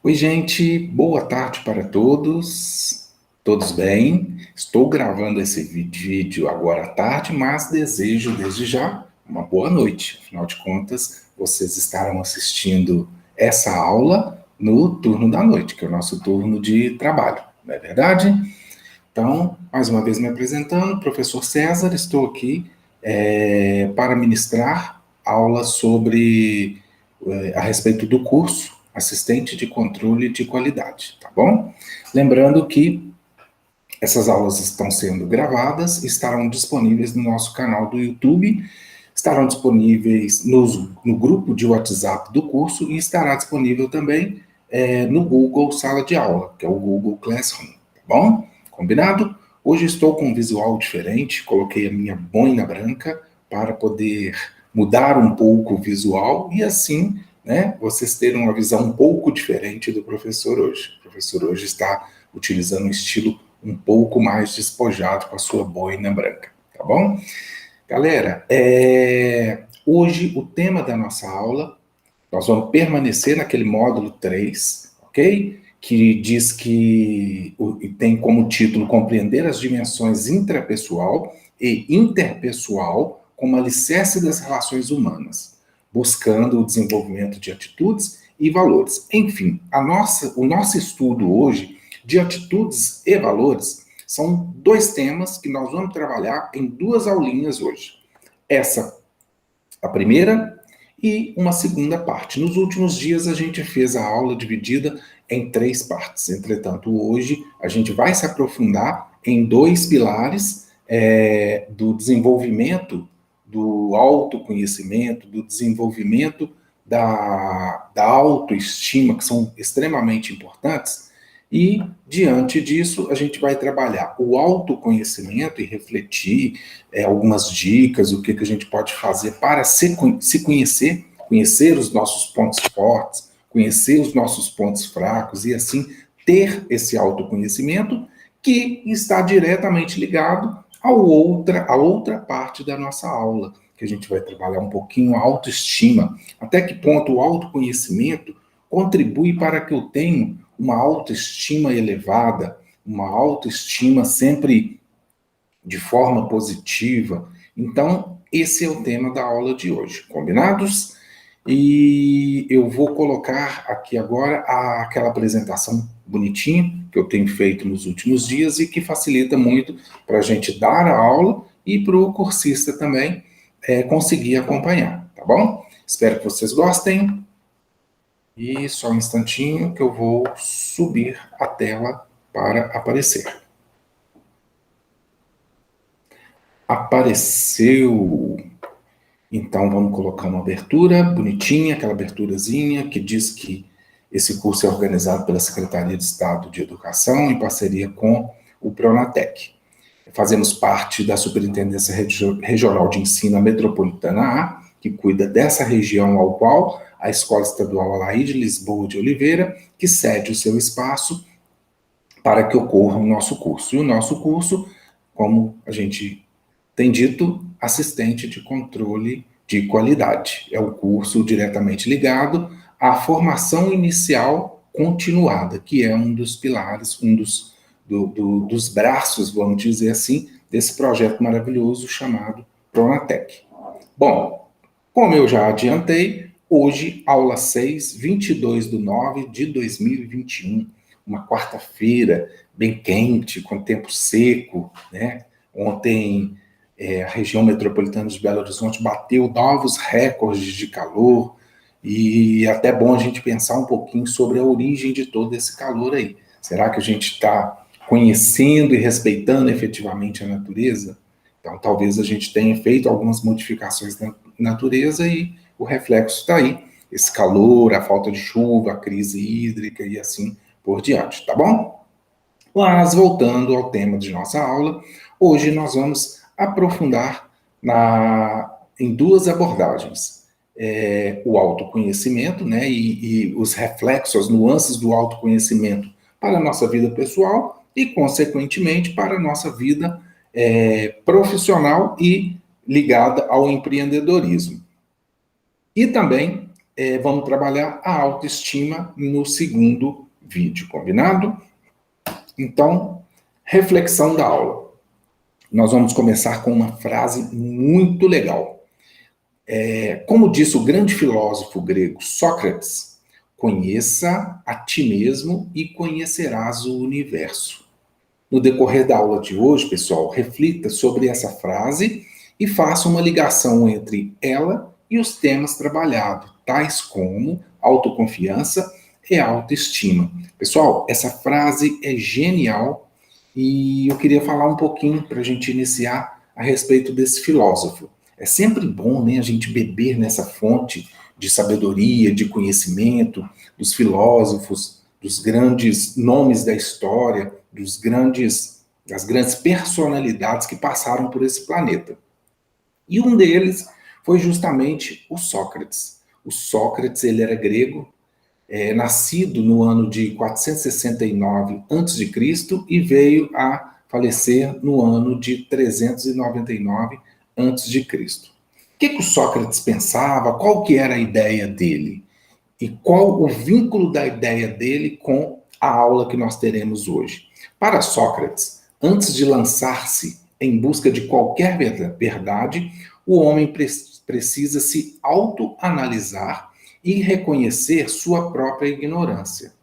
Oi, gente, boa tarde para todos. Todos bem? Estou gravando esse vídeo agora à tarde, mas desejo desde já uma boa noite. Afinal de contas, vocês estarão assistindo essa aula no turno da noite, que é o nosso turno de trabalho, não é verdade? Então, mais uma vez me apresentando, professor César, estou aqui para ministrar aula sobre a respeito do curso Assistente de Controle de Qualidade, tá bom? Lembrando que essas aulas estão sendo gravadas, estarão disponíveis no nosso canal do YouTube, estarão disponíveis no grupo de WhatsApp do curso e estará disponível também no Google Sala de Aula, que é o Google Classroom, tá bom? Combinado? Hoje estou com um visual diferente, coloquei a minha boina branca para poder mudar um pouco o visual e assim, né, vocês terem uma visão um pouco diferente do professor hoje. O professor hoje está utilizando um estilo um pouco mais despojado com a sua boina branca, tá bom? Galera, hoje o tema da nossa aula, nós vamos permanecer naquele módulo 3, ok? Que diz que tem como título compreender as dimensões intrapessoal e interpessoal como alicerce das relações humanas, buscando o desenvolvimento de atitudes e valores. Enfim, o nosso estudo hoje de atitudes e valores são dois temas que nós vamos trabalhar em duas aulinhas hoje. Essa, a primeira, e uma segunda parte. Nos últimos dias a gente fez a aula dividida em 3 partes. Entretanto, hoje a gente vai se aprofundar em 2 pilares do desenvolvimento do autoconhecimento, do desenvolvimento da autoestima, que são extremamente importantes. E, diante disso, a gente vai trabalhar o autoconhecimento e refletir algumas dicas, o que a gente pode fazer para se conhecer, conhecer os nossos pontos fortes, conhecer os nossos pontos fracos e, assim, ter esse autoconhecimento que está diretamente ligado à outra parte da nossa aula, que a gente vai trabalhar um pouquinho a autoestima. Até que ponto o autoconhecimento contribui para que eu tenha uma autoestima elevada, uma autoestima sempre de forma positiva. Então, esse é o tema da aula de hoje, combinados? E eu vou colocar aqui agora aquela apresentação bonitinha que eu tenho feito nos últimos dias e que facilita muito para a gente dar a aula e para o cursista também conseguir acompanhar, tá bom? Espero que vocês gostem. E só um instantinho que eu vou subir a tela para aparecer. Apareceu! Então, vamos colocar uma abertura bonitinha, aquela aberturazinha que diz que esse curso é organizado pela Secretaria de Estado de Educação em parceria com o Pronatec. Fazemos parte da Superintendência Regional de Ensino Metropolitana A, que cuida dessa região, ao qual a Escola Estadual Alair de Lisboa de Oliveira, que cede o seu espaço para que ocorra o nosso curso. E o nosso curso, como a gente tem dito, assistente de controle de qualidade. É o curso diretamente ligado à formação inicial continuada, que é um dos pilares, dos braços, vamos dizer assim, desse projeto maravilhoso chamado Pronatec. Bom, como eu já adiantei, hoje, aula 6, 22/9/2021, uma quarta-feira bem quente, com tempo seco, né? Ontem, a região metropolitana de Belo Horizonte bateu novos recordes de calor, e é até bom a gente pensar um pouquinho sobre a origem de todo esse calor aí. Será que a gente está conhecendo e respeitando efetivamente a natureza? Então, talvez a gente tenha feito algumas modificações na natureza e o reflexo está aí. Esse calor, a falta de chuva, a crise hídrica e assim por diante, tá bom? Mas, voltando ao tema de nossa aula, hoje nós vamos aprofundar em 2 abordagens. O autoconhecimento, né, e os reflexos, as nuances do autoconhecimento para a nossa vida pessoal e, consequentemente, para a nossa vida profissional e ligada ao empreendedorismo. E também vamos trabalhar a autoestima no segundo vídeo, combinado? Então, reflexão da aula. Nós vamos começar com uma frase muito legal. Como disse o grande filósofo grego Sócrates, conheça a ti mesmo e conhecerás o universo. No decorrer da aula de hoje, pessoal, reflita sobre essa frase e faça uma ligação entre ela e os temas trabalhados, tais como autoconfiança e autoestima. Pessoal, essa frase é genial e eu queria falar um pouquinho para a gente iniciar a respeito desse filósofo. É sempre bom, né, a gente beber nessa fonte de sabedoria, de conhecimento, dos filósofos, dos grandes nomes da história, das grandes personalidades que passaram por esse planeta. E um deles foi justamente o Sócrates. O Sócrates, ele era grego, nascido no ano de 469 a.C. e veio a falecer no ano de 399 a.C. O que o Sócrates pensava? Qual que era a ideia dele? E qual o vínculo da ideia dele com a aula que nós teremos hoje? Para Sócrates, antes de lançar-se em busca de qualquer verdade, o homem precisa se autoanalisar e reconhecer sua própria ignorância.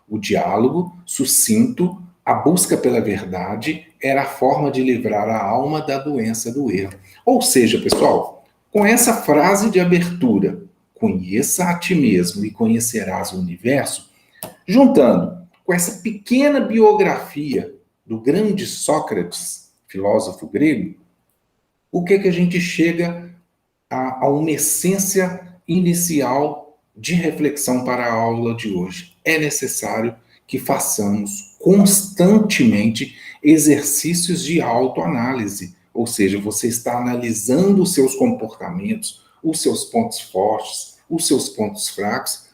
O diálogo sucinto, a busca pela verdade, era a forma de livrar a alma da doença do erro. Ou seja, pessoal, com essa frase de abertura, conheça a ti mesmo e conhecerás o universo, juntando com essa pequena biografia do grande Sócrates, filósofo grego, o que a gente chega a uma essência inicial de reflexão para a aula de hoje. É necessário que façamos constantemente exercícios de autoanálise, ou seja, você está analisando os seus comportamentos, os seus pontos fortes, os seus pontos fracos,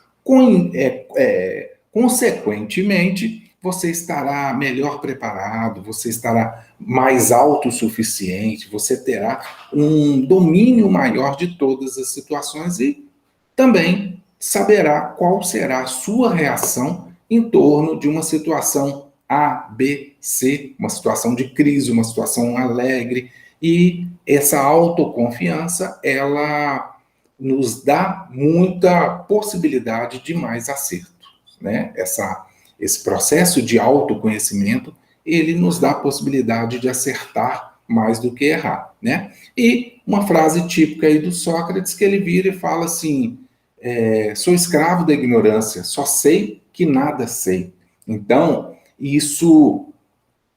consequentemente, você estará melhor preparado, você estará mais autossuficiente, você terá um domínio maior de todas as situações e também saberá qual será a sua reação em torno de uma situação A, B, C, uma situação de crise, uma situação alegre. E essa autoconfiança, ela nos dá muita possibilidade de mais acerto, né? Esse processo de autoconhecimento, ele nos dá a possibilidade de acertar mais do que errar, né? E uma frase típica aí do Sócrates, que ele vira e fala assim, sou escravo da ignorância, só sei que nada sei. Então, isso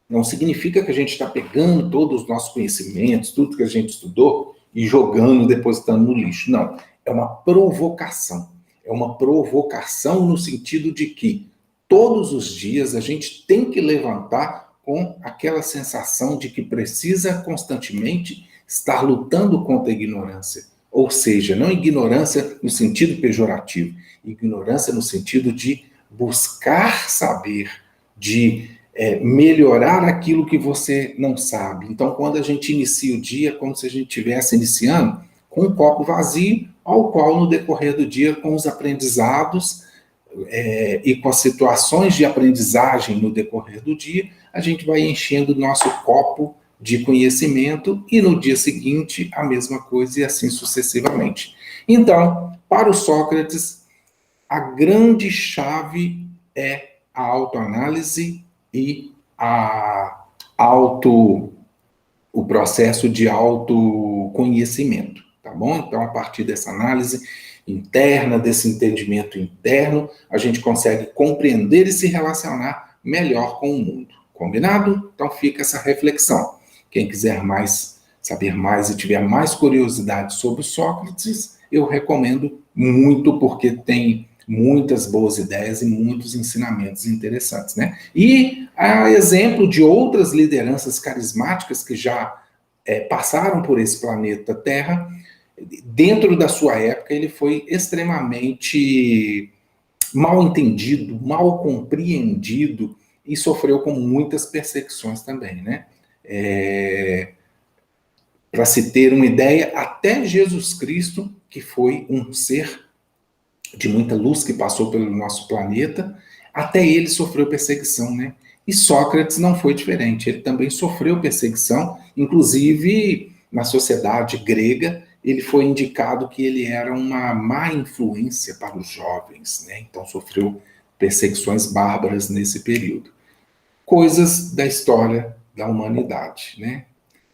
não significa que a gente está pegando todos os nossos conhecimentos, tudo que a gente estudou e jogando, depositando no lixo. Não, é uma provocação. É uma provocação no sentido de que todos os dias a gente tem que levantar com aquela sensação de que precisa constantemente estar lutando contra a ignorância. Ou seja, não ignorância no sentido pejorativo, ignorância no sentido de buscar saber, de melhorar aquilo que você não sabe. Então, quando a gente inicia o dia, como se a gente estivesse iniciando com um copo vazio, ao qual, no decorrer do dia, com os aprendizados e com as situações de aprendizagem no decorrer do dia, a gente vai enchendo o nosso copo de conhecimento e no dia seguinte a mesma coisa e assim sucessivamente. Então, para o Sócrates, a grande chave é a autoanálise e o processo de autoconhecimento, tá bom? Então, a partir dessa análise interna, desse entendimento interno, a gente consegue compreender e se relacionar melhor com o mundo. Combinado? Então, fica essa reflexão. Quem quiser saber mais e tiver mais curiosidade sobre Sócrates, eu recomendo muito, porque tem muitas boas ideias e muitos ensinamentos interessantes, né? E a exemplo de outras lideranças carismáticas que já passaram por esse planeta Terra, dentro da sua época ele foi extremamente mal entendido, mal compreendido e sofreu com muitas perseguições também, né? Para se ter uma ideia, até Jesus Cristo, que foi um ser de muita luz que passou pelo nosso planeta, até ele sofreu perseguição, né? E Sócrates não foi diferente, ele também sofreu perseguição, inclusive na sociedade grega, ele foi indicado que ele era uma má influência para os jovens, né? Então sofreu perseguições bárbaras nesse período. Coisas da história da humanidade, né?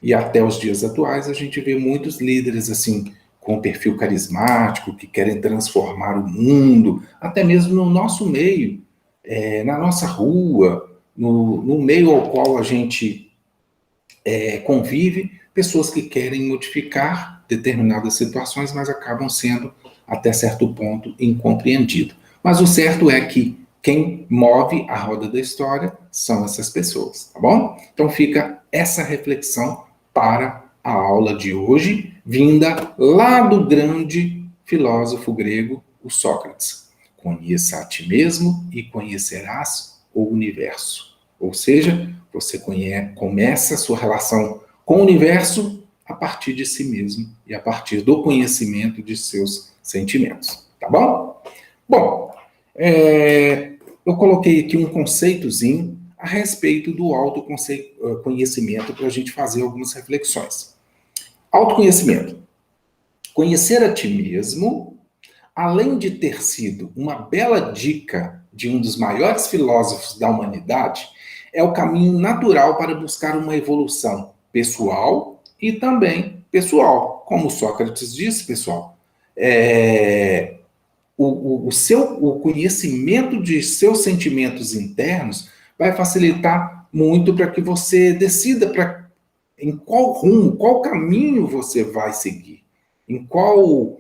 E até os dias atuais a gente vê muitos líderes assim com perfil carismático que querem transformar o mundo, até mesmo no nosso meio, na nossa rua, no meio ao qual a gente convive, pessoas que querem modificar determinadas situações, mas acabam sendo até certo ponto incompreendido. Mas o certo é que quem move a roda da história são essas pessoas, tá bom? Então fica essa reflexão para a aula de hoje, vinda lá do grande filósofo grego, o Sócrates. Conheça a ti mesmo e conhecerás o universo. Ou seja, você começa a sua relação com o universo a partir de si mesmo e a partir do conhecimento de seus sentimentos, tá bom? Bom, eu coloquei aqui um conceitozinho a respeito do autoconhecimento para a gente fazer algumas reflexões. Autoconhecimento. Conhecer a ti mesmo, além de ter sido uma bela dica de um dos maiores filósofos da humanidade, é o caminho natural para buscar uma evolução pessoal e também pessoal. Como Sócrates disse, pessoal, o conhecimento de seus sentimentos internos vai facilitar muito para que você decida em qual rumo, qual caminho você vai seguir, em qual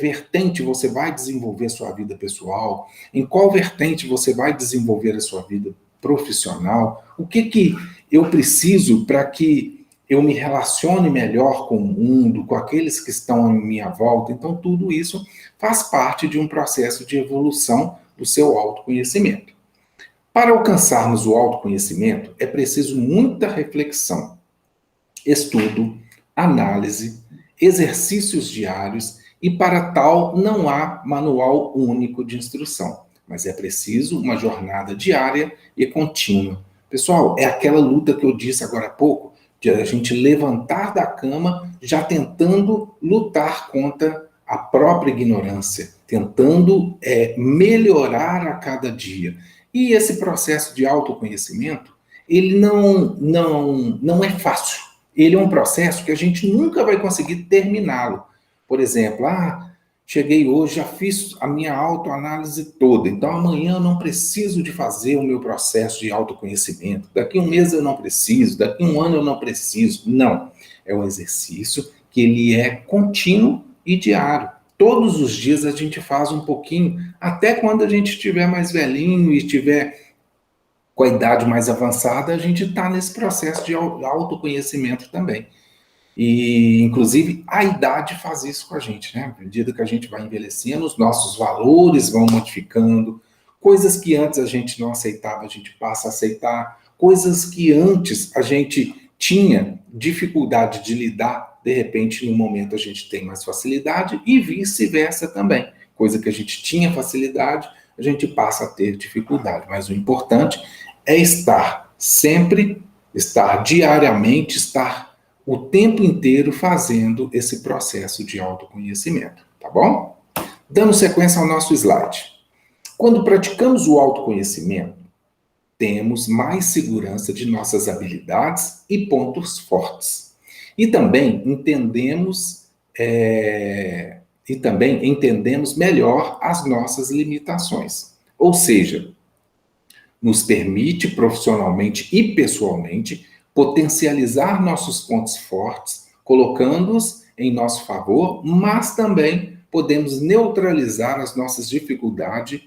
vertente você vai desenvolver sua vida pessoal, em qual vertente você vai desenvolver a sua vida profissional, o que eu preciso para que eu me relacione melhor com o mundo, com aqueles que estão à minha volta. Então, tudo isso faz parte de um processo de evolução do seu autoconhecimento. Para alcançarmos o autoconhecimento, é preciso muita reflexão, estudo, análise, exercícios diários e, para tal, não há manual único de instrução, mas é preciso uma jornada diária e contínua. Pessoal, é aquela luta que eu disse agora há pouco, de a gente levantar da cama já tentando lutar contra a própria ignorância, tentando melhorar a cada dia. E esse processo de autoconhecimento, ele não é fácil. Ele é um processo que a gente nunca vai conseguir terminá-lo. Por exemplo, cheguei hoje, já fiz a minha autoanálise toda, então amanhã eu não preciso de fazer o meu processo de autoconhecimento, daqui a um mês eu não preciso, daqui a um ano eu não preciso. Não, é um exercício que ele é contínuo e diário. Todos os dias a gente faz um pouquinho, até quando a gente estiver mais velhinho e estiver com a idade mais avançada, a gente está nesse processo de autoconhecimento também. E, inclusive, a idade faz isso com a gente, né? À medida que a gente vai envelhecendo, os nossos valores vão modificando, coisas que antes a gente não aceitava, a gente passa a aceitar, coisas que antes a gente tinha dificuldade de lidar, de repente, no momento a gente tem mais facilidade, e vice-versa também. Coisa que a gente tinha facilidade, a gente passa a ter dificuldade. Mas o importante é estar sempre, estar diariamente, estar o tempo inteiro fazendo esse processo de autoconhecimento, tá bom? Dando sequência ao nosso slide. Quando praticamos o autoconhecimento, temos mais segurança de nossas habilidades e pontos fortes. E também entendemos melhor as nossas limitações. Ou seja, nos permite profissionalmente e pessoalmente potencializar nossos pontos fortes, colocando-os em nosso favor, mas também podemos neutralizar as nossas dificuldades,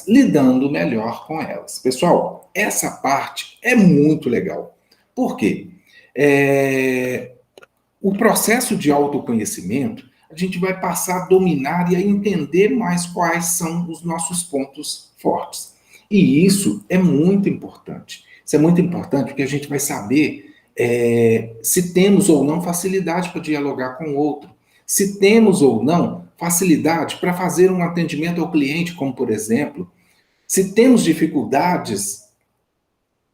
lidando melhor com elas. Pessoal, essa parte é muito legal. Por quê? O processo de autoconhecimento, a gente vai passar a dominar e a entender mais quais são os nossos pontos fortes. E isso é muito importante. Isso é muito importante porque a gente vai saber se temos ou não facilidade para dialogar com o outro, se temos ou não facilidade para fazer um atendimento ao cliente, como por exemplo, se temos dificuldades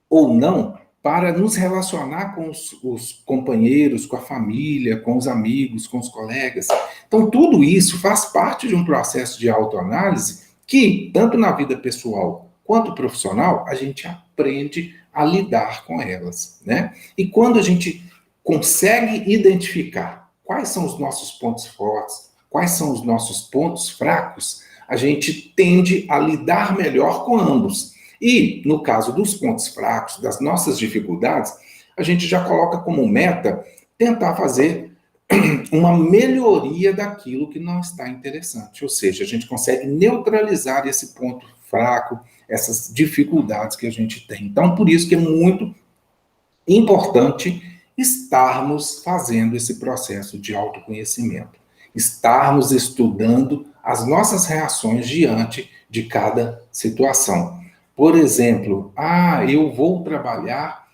ou não para nos relacionar com os companheiros, com a família, com os amigos, com os colegas. Então, tudo isso faz parte de um processo de autoanálise que, tanto na vida pessoal quanto profissional, a gente aprende a lidar com elas, né? E quando a gente consegue identificar quais são os nossos pontos fortes, quais são os nossos pontos fracos, a gente tende a lidar melhor com ambos. E, no caso dos pontos fracos, das nossas dificuldades, a gente já coloca como meta tentar fazer uma melhoria daquilo que não está interessante. Ou seja, a gente consegue neutralizar esse ponto fraco, essas dificuldades que a gente tem. Então, por isso que é muito importante estarmos fazendo esse processo de autoconhecimento, estarmos estudando as nossas reações diante de cada situação. Por exemplo, eu vou trabalhar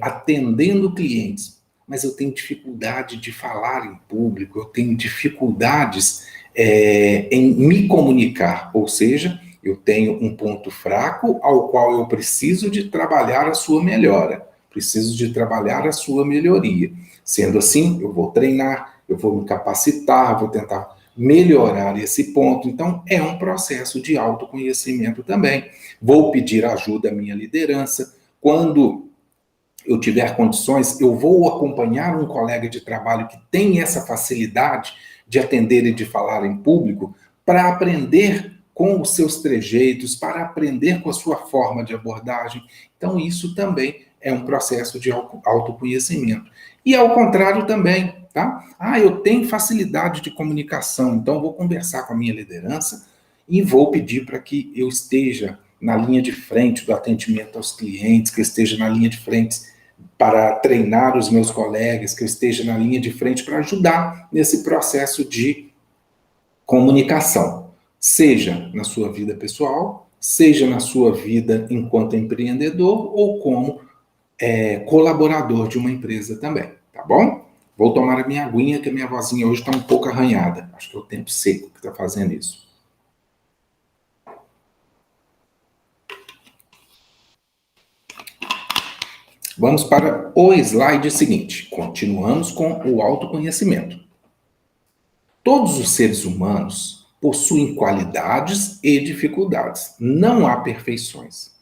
atendendo clientes, mas eu tenho dificuldade de falar em público, eu tenho dificuldades em me comunicar, ou seja, eu tenho um ponto fraco ao qual eu preciso de trabalhar a sua melhora, preciso de trabalhar a sua melhoria. Sendo assim, eu vou treinar, eu vou me capacitar, vou tentar melhorar esse ponto. Então, é um processo de autoconhecimento também. Vou pedir ajuda à minha liderança. Quando eu tiver condições, eu vou acompanhar um colega de trabalho que tem essa facilidade de atender e de falar em público para aprender com os seus trejeitos, para aprender com a sua forma de abordagem. Então, isso também é um processo de autoconhecimento. E ao contrário também, tá? Eu tenho facilidade de comunicação, então vou conversar com a minha liderança e vou pedir para que eu esteja na linha de frente do atendimento aos clientes, que eu esteja na linha de frente para treinar os meus colegas, que eu esteja na linha de frente para ajudar nesse processo de comunicação, seja na sua vida pessoal, seja na sua vida enquanto empreendedor ou como colaborador de uma empresa também, tá bom? Vou tomar a minha aguinha, que a minha vozinha hoje está um pouco arranhada. Acho que é o tempo seco que está fazendo isso. Vamos para o slide seguinte. Continuamos com o autoconhecimento. Todos os seres humanos possuem qualidades e dificuldades. Não há perfeições.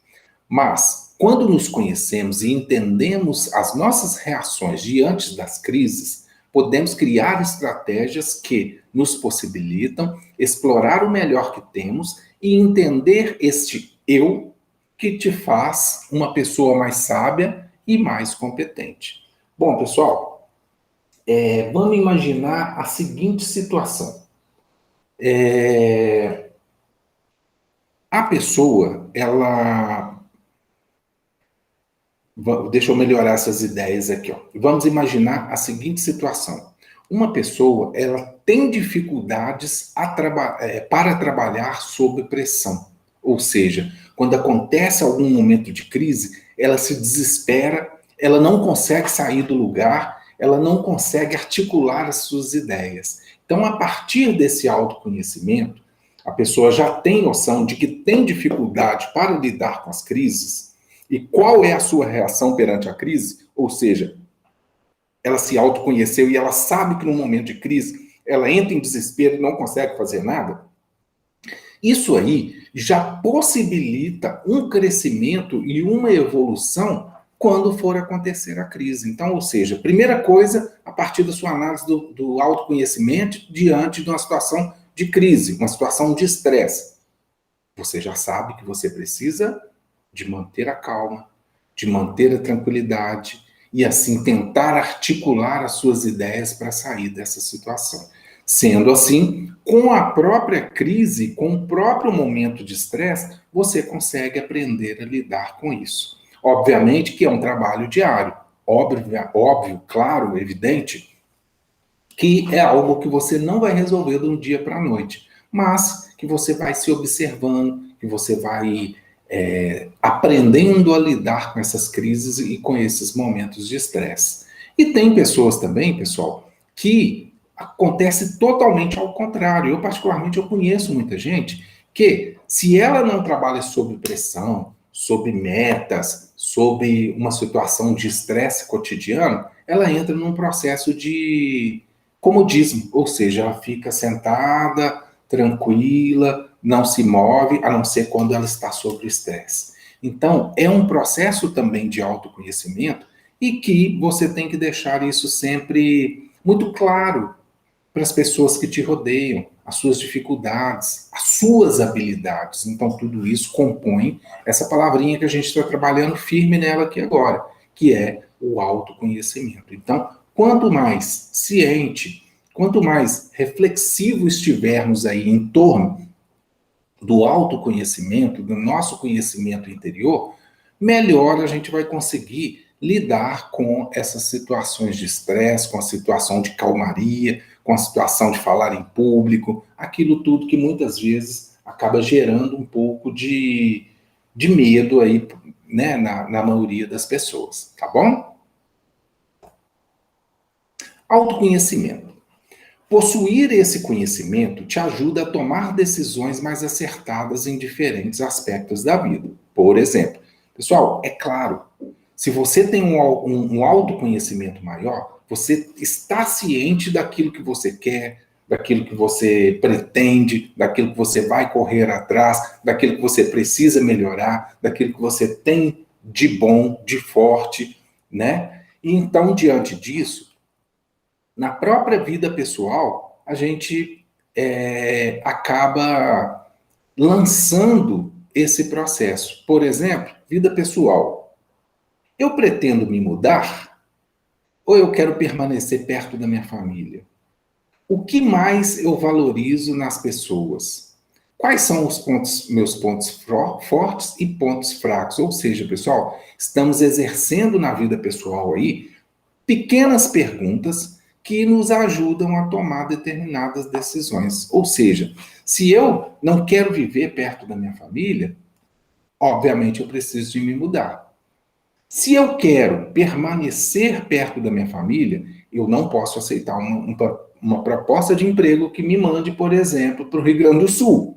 Mas, quando nos conhecemos e entendemos as nossas reações diante das crises, podemos criar estratégias que nos possibilitam explorar o melhor que temos e entender este eu que te faz uma pessoa mais sábia e mais competente. Bom, pessoal, vamos imaginar a seguinte situação. A pessoa, deixa eu melhorar essas ideias aqui, ó. Vamos imaginar a seguinte situação. Uma pessoa, ela tem dificuldades para trabalhar sob pressão. Ou seja, quando acontece algum momento de crise, ela se desespera, ela não consegue sair do lugar, ela não consegue articular as suas ideias. Então, a partir desse autoconhecimento, a pessoa já tem noção de que tem dificuldade para lidar com as crises. E qual é a sua reação perante a crise? Ou seja, ela se autoconheceu e ela sabe que no momento de crise ela entra em desespero e não consegue fazer nada. Isso aí já possibilita um crescimento e uma evolução quando for acontecer a crise. Então, ou seja, primeira coisa, a partir da sua análise do autoconhecimento diante de uma situação de crise, uma situação de estresse. Você já sabe que você precisa de manter a calma, de manter a tranquilidade e assim tentar articular as suas ideias para sair dessa situação. Sendo assim, com a própria crise, com o próprio momento de estresse, você consegue aprender a lidar com isso. Obviamente que é um trabalho diário, óbvio, claro, evidente, que é algo que você não vai resolver de um dia para a noite, mas que você vai se observando, que você vai aprendendo a lidar com essas crises e com esses momentos de estresse. E tem pessoas também, pessoal, que acontece totalmente ao contrário. Eu, particularmente, eu conheço muita gente que, se ela não trabalha sob pressão, sob metas, sob uma situação de estresse cotidiano, ela entra num processo de comodismo, ou seja, ela fica sentada, tranquila, não se move, a não ser quando ela está sob estresse. Então, é um processo também de autoconhecimento e que você tem que deixar isso sempre muito claro para as pessoas que te rodeiam, as suas dificuldades, as suas habilidades. Então, tudo isso compõe essa palavrinha que a gente está trabalhando firme nela aqui agora, que é o autoconhecimento. Então, quanto mais ciente, quanto mais reflexivo estivermos aí em torno do autoconhecimento, do nosso conhecimento interior, melhor a gente vai conseguir lidar com essas situações de estresse, com a situação de calmaria, com a situação de falar em público, aquilo tudo que muitas vezes acaba gerando um pouco de medo aí, né, na maioria das pessoas, tá bom? Autoconhecimento. Possuir esse conhecimento te ajuda a tomar decisões mais acertadas em diferentes aspectos da vida. Por exemplo, pessoal, é claro, se você tem um autoconhecimento maior, você está ciente daquilo que você quer, daquilo que você pretende, daquilo que você vai correr atrás, daquilo que você precisa melhorar, daquilo que você tem de bom, de forte, né? E então, diante disso, na própria vida pessoal, a gente acaba lançando esse processo. Por exemplo, vida pessoal. Eu pretendo me mudar ou eu quero permanecer perto da minha família? O que mais eu valorizo nas pessoas? Quais são os pontos, meus pontos fortes e pontos fracos? Ou seja, pessoal, estamos exercendo na vida pessoal aí pequenas perguntas que nos ajudam a tomar determinadas decisões. Ou seja, se eu não quero viver perto da minha família, obviamente eu preciso de me mudar. Se eu quero permanecer perto da minha família, eu não posso aceitar uma proposta de emprego que me mande, por exemplo, para o Rio Grande do Sul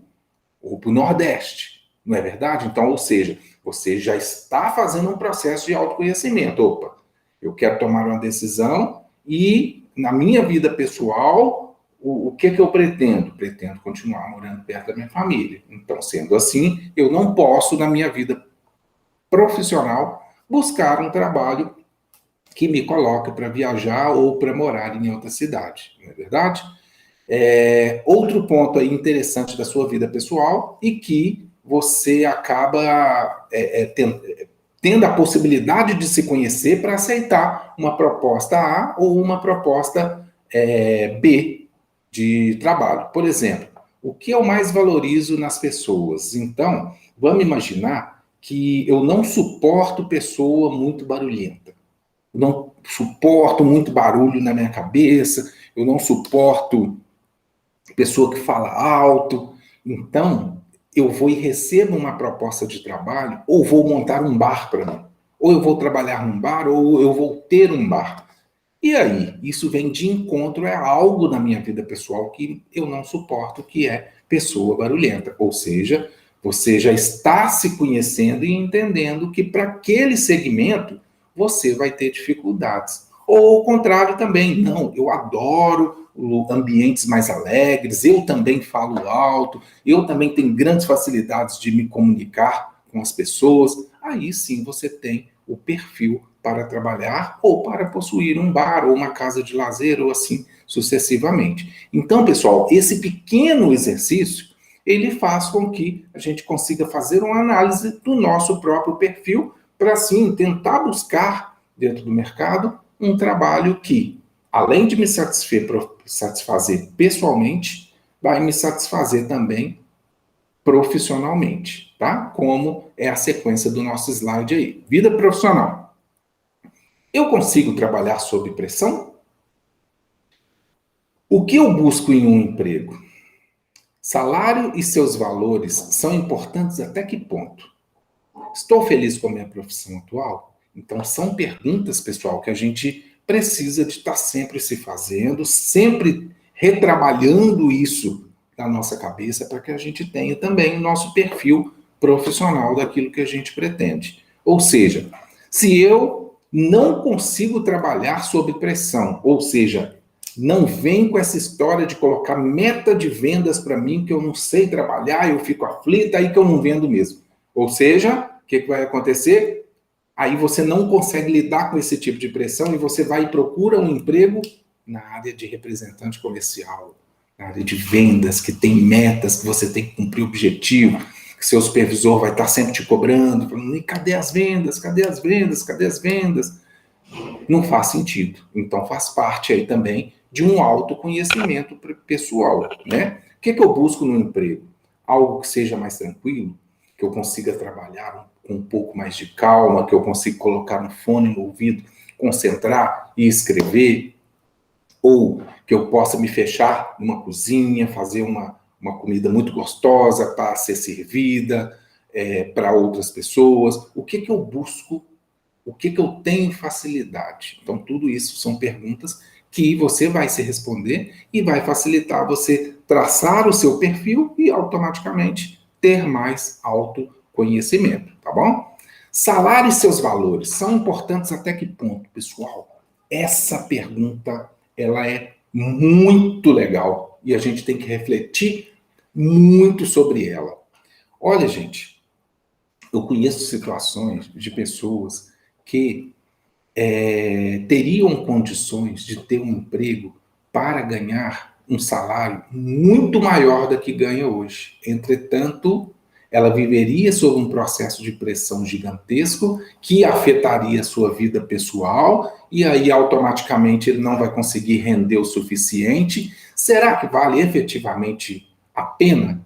ou para o Nordeste. Não é verdade? Então, ou seja, você já está fazendo um processo de autoconhecimento. Opa, eu quero tomar uma decisão e, na minha vida pessoal, o que eu pretendo? Pretendo continuar morando perto da minha família. Então, sendo assim, eu não posso, na minha vida profissional, buscar um trabalho que me coloque para viajar ou para morar em outra cidade, não é verdade? Outro ponto aí interessante da sua vida pessoal e que você acaba tendo a possibilidade de se conhecer para aceitar uma proposta A ou uma proposta B de trabalho. Por exemplo, o que eu mais valorizo nas pessoas? Então, vamos imaginar que eu não suporto pessoa muito barulhenta. Eu não suporto muito barulho na minha cabeça, eu não suporto pessoa que fala alto. Então, eu vou e recebo uma proposta de trabalho, ou vou montar um bar para mim. Ou eu vou trabalhar num bar, ou eu vou ter um bar. E aí, isso vem de encontro a algo na minha vida pessoal que eu não suporto, que é pessoa barulhenta. Ou seja, você já está se conhecendo e entendendo que para aquele segmento você vai ter dificuldades. Ou o contrário também, não, eu adoro ambientes mais alegres, eu também falo alto, eu também tenho grandes facilidades de me comunicar com as pessoas. Aí sim você tem o perfil para trabalhar ou para possuir um bar ou uma casa de lazer ou assim sucessivamente. Então, pessoal, esse pequeno exercício, ele faz com que a gente consiga fazer uma análise do nosso próprio perfil para assim tentar buscar dentro do mercado um trabalho que, além de me satisfazer pessoalmente, vai me satisfazer também profissionalmente, tá? Como é a sequência do nosso slide aí. Vida profissional. Eu consigo trabalhar sob pressão? O que eu busco em um emprego? Salário e seus valores são importantes até que ponto? Estou feliz com a minha profissão atual? Então, são perguntas, pessoal, que a gente precisa de estar sempre se fazendo, sempre retrabalhando isso na nossa cabeça para que a gente tenha também o nosso perfil profissional daquilo que a gente pretende. Ou seja, se eu não consigo trabalhar sob pressão, ou seja, não vem com essa história de colocar meta de vendas para mim que eu não sei trabalhar, eu fico aflita, aí que eu não vendo mesmo. Ou seja, o que vai acontecer? Aí você não consegue lidar com esse tipo de pressão e você vai e procura um emprego na área de representante comercial, na área de vendas, que tem metas, que você tem que cumprir objetivo, que seu supervisor vai estar sempre te cobrando, falando, e cadê as vendas? Cadê as vendas? Cadê as vendas? Não faz sentido. Então faz parte aí também de um autoconhecimento pessoal, né? O que eu busco no emprego? Algo que seja mais tranquilo, que eu consiga trabalhar com um pouco mais de calma, que eu consiga colocar um fone no ouvido, concentrar e escrever, ou que eu possa me fechar numa cozinha, fazer uma comida muito gostosa para ser servida para outras pessoas. O que eu busco? O que eu tenho facilidade? Então, tudo isso são perguntas que você vai se responder e vai facilitar você traçar o seu perfil e automaticamente ter mais autoconhecimento, tá bom? Salário e seus valores são importantes até que ponto, pessoal? Essa pergunta, ela é muito legal e a gente tem que refletir muito sobre ela. Olha, gente, eu conheço situações de pessoas que teriam condições de ter um emprego para ganhar um salário muito maior do que ganha hoje. Entretanto, ela viveria sob um processo de pressão gigantesco que afetaria a sua vida pessoal e aí automaticamente ele não vai conseguir render o suficiente. Será que vale efetivamente a pena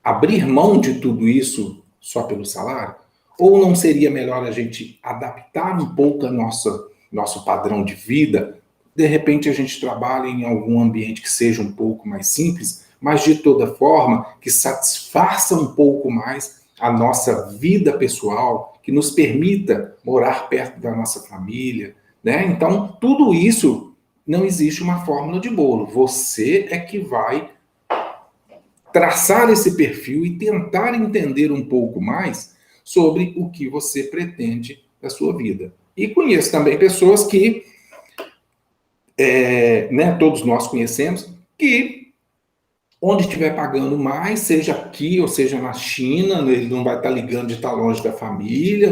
abrir mão de tudo isso só pelo salário? Ou não seria melhor a gente adaptar um pouco a nosso padrão de vida? De repente a gente trabalha em algum ambiente que seja um pouco mais simples, mas de toda forma que satisfaça um pouco mais a nossa vida pessoal, que nos permita morar perto da nossa família, né? Então, tudo isso não existe uma fórmula de bolo. Você é que vai traçar esse perfil e tentar entender um pouco mais sobre o que você pretende da sua vida. E conheço também pessoas que, né, todos nós conhecemos, que onde estiver pagando mais, seja aqui ou seja na China, ele não vai estar ligando de estar longe da família,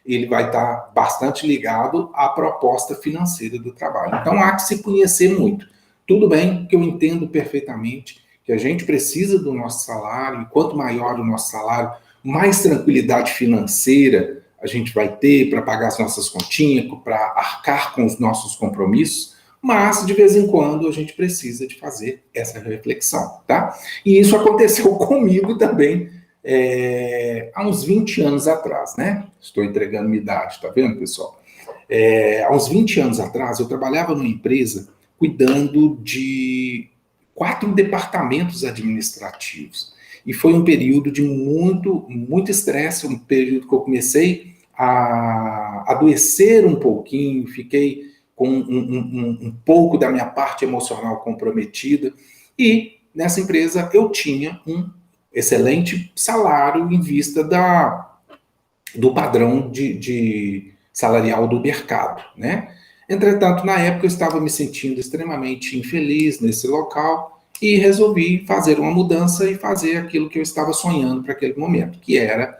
ele vai estar bastante ligado à proposta financeira do trabalho. Então há que se conhecer muito. Tudo bem que eu entendo perfeitamente que a gente precisa do nosso salário, e quanto maior o nosso salário, mais tranquilidade financeira a gente vai ter para pagar as nossas continhas, para arcar com os nossos compromissos, mas de vez em quando a gente precisa de fazer essa reflexão, tá? E isso aconteceu comigo também há uns 20 anos atrás, né? Estou entregando minha idade, tá vendo, pessoal? Há uns 20 anos atrás, eu trabalhava numa empresa cuidando de 4 departamentos administrativos. E foi um período de muito estresse, um período que eu comecei a adoecer um pouquinho, fiquei com um pouco da minha parte emocional comprometida. E nessa empresa eu tinha um excelente salário em vista do padrão de salarial do mercado, né? Entretanto, na época eu estava me sentindo extremamente infeliz nesse local e resolvi fazer uma mudança e fazer aquilo que eu estava sonhando para aquele momento, que era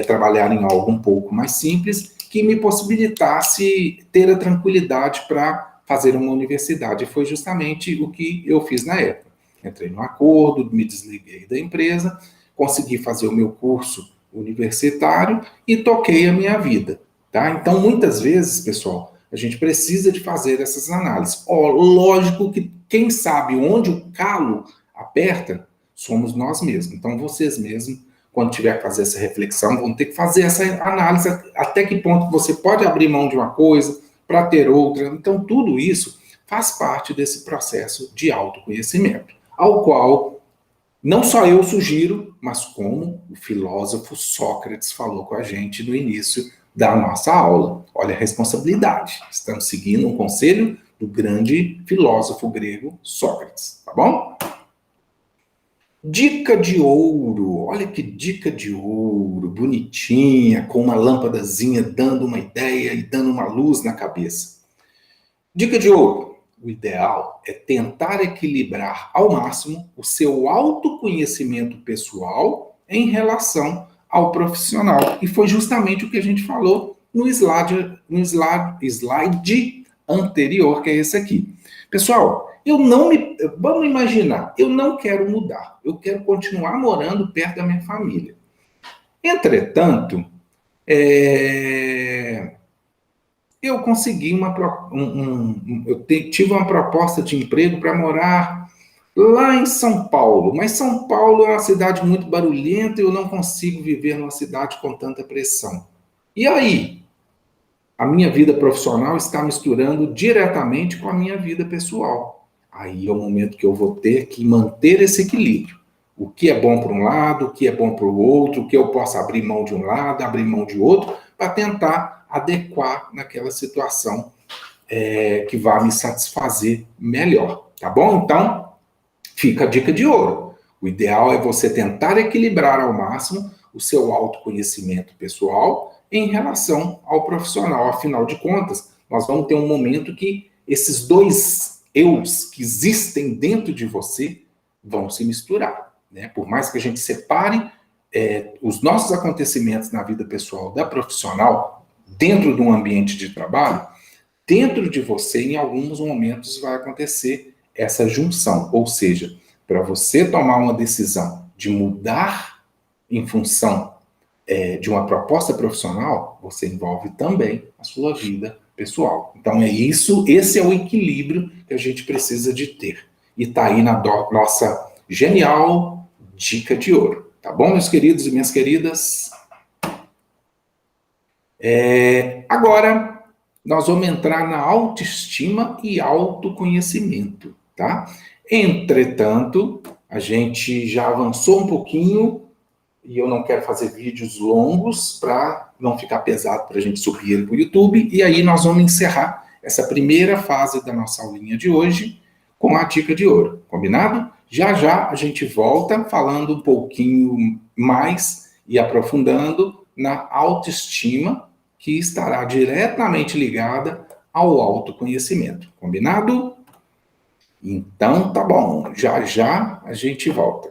trabalhar em algo um pouco mais simples, que me possibilitasse ter a tranquilidade para fazer uma universidade. E foi justamente o que eu fiz na época. Entrei no acordo, me desliguei da empresa, consegui fazer o meu curso universitário e toquei a minha vida. Tá? Então, muitas vezes, pessoal, a gente precisa de fazer essas análises. Lógico que quem sabe onde o calo aperta somos nós mesmos. Então, vocês mesmos, quando tiver que fazer essa reflexão, vão ter que fazer essa análise até que ponto você pode abrir mão de uma coisa para ter outra. Então, tudo isso faz parte desse processo de autoconhecimento, ao qual não só eu sugiro, mas como o filósofo Sócrates falou com a gente no início da nossa aula. Olha a responsabilidade. Estamos seguindo um conselho do grande filósofo grego Sócrates, tá bom? Dica de ouro. Olha que dica de ouro, bonitinha, com uma lâmpadazinha dando uma ideia e dando uma luz na cabeça. Dica de ouro. O ideal é tentar equilibrar ao máximo o seu autoconhecimento pessoal em relação ao profissional. E foi justamente o que a gente falou no slide anterior, que é esse aqui. Pessoal, vamos imaginar, eu não quero mudar, eu quero continuar morando perto da minha família. Entretanto, eu consegui tive uma proposta de emprego para morar lá em São Paulo, mas São Paulo é uma cidade muito barulhenta e eu não consigo viver numa cidade com tanta pressão. E aí? A minha vida profissional está misturando diretamente com a minha vida pessoal. Aí é o momento que eu vou ter que manter esse equilíbrio. O que é bom para um lado, o que é bom para o outro, o que eu posso abrir mão de um lado, abrir mão de outro, para tentar adequar naquela situação que vai me satisfazer melhor. Tá bom? Então, fica a dica de ouro. O ideal é você tentar equilibrar ao máximo o seu autoconhecimento pessoal em relação ao profissional. Afinal de contas, nós vamos ter um momento que esses dois eus que existem dentro de você vão se misturar, né? Por mais que a gente separe os nossos acontecimentos na vida pessoal da profissional dentro de um ambiente de trabalho, dentro de você, em alguns momentos, vai acontecer essa junção. Ou seja, para você tomar uma decisão de mudar em função de uma proposta profissional, você envolve também a sua vida pessoal. Então é isso, esse é o equilíbrio que a gente precisa de ter. E está aí na nossa genial dica de ouro. Tá bom, meus queridos e minhas queridas? Agora, nós vamos entrar na autoestima e autoconhecimento, tá? Entretanto, a gente já avançou um pouquinho e eu não quero fazer vídeos longos para não ficar pesado para a gente subir ele para o YouTube. E aí nós vamos encerrar essa primeira fase da nossa aulinha de hoje com a dica de ouro, combinado? Já já a gente volta falando um pouquinho mais e aprofundando na autoestima, que estará diretamente ligada ao autoconhecimento, combinado? Então tá bom, já já a gente volta.